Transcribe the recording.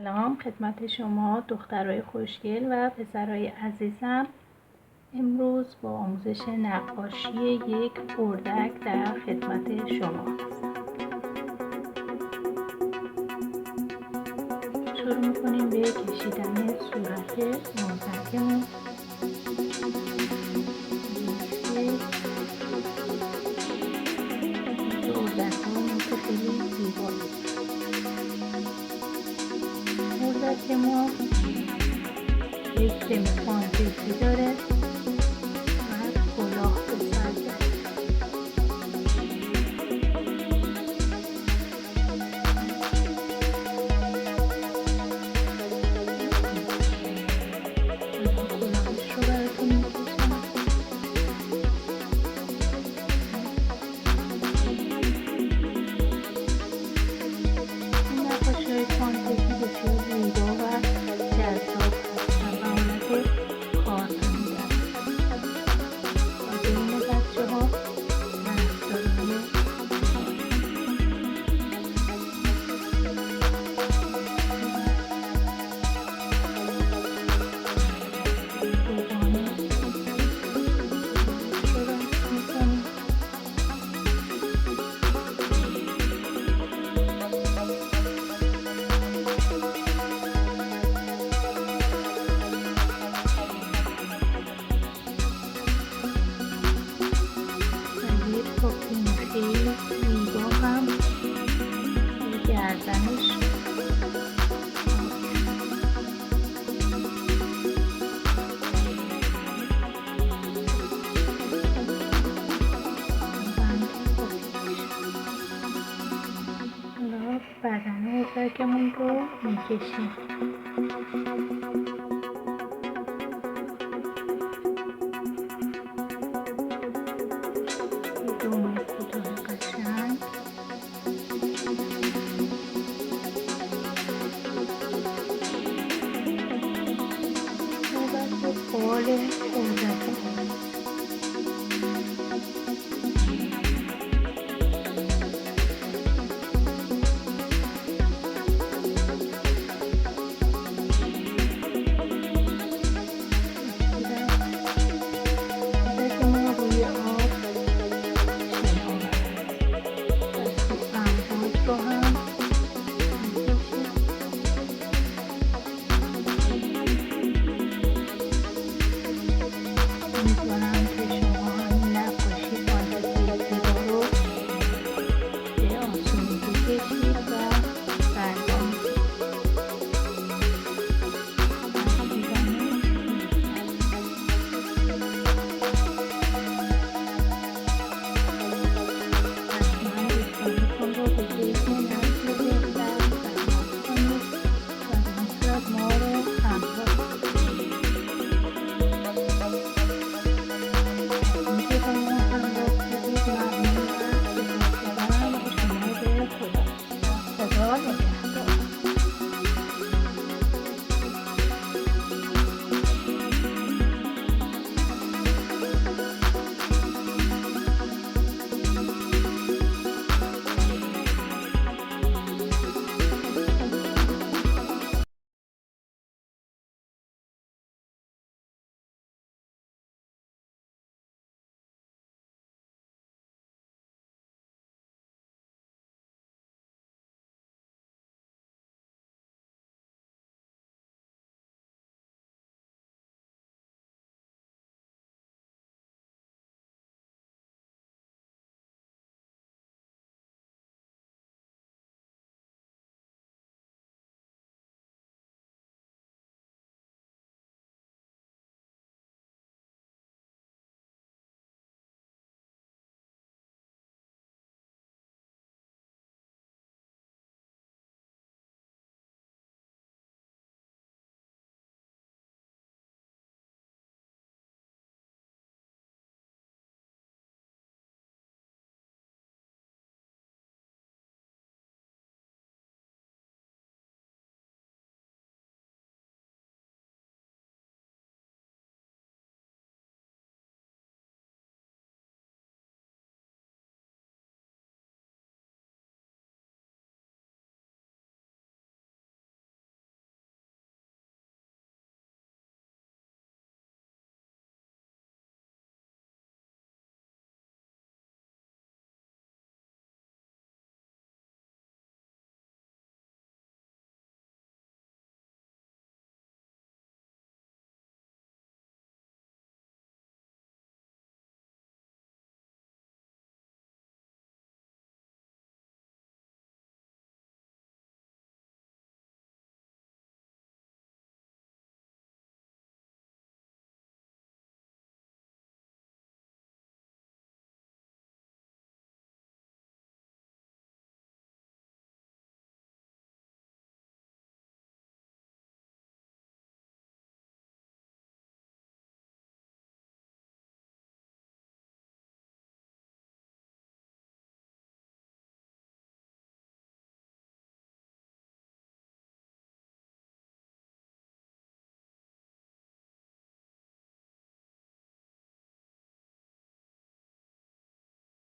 سلام خدمت شما دخترای خوشگل و پسرای عزیزم. امروز با آموزش نقاشی یک اردک در خدمت شما هستم. شروع میکنیم به کشیدن صورت اردکمون. اردک ها مثل خیلی زیبایی. اردک ما یک دمیخوانزگی داره و کلاه به سر داره. کلاهش رو براتون میکشم. این نقاشی های خوانزگی بسیار زیبا و جذاب هستن و حالت کارزنی دارن. به این بچه ها طرفدارای دوگانه صحبت میکنیم. خیلی زیبا هم به گردنش حالا بدن اردکمون رو میکشیم. دومه کوتاه قشنگ نوبت به بال اردک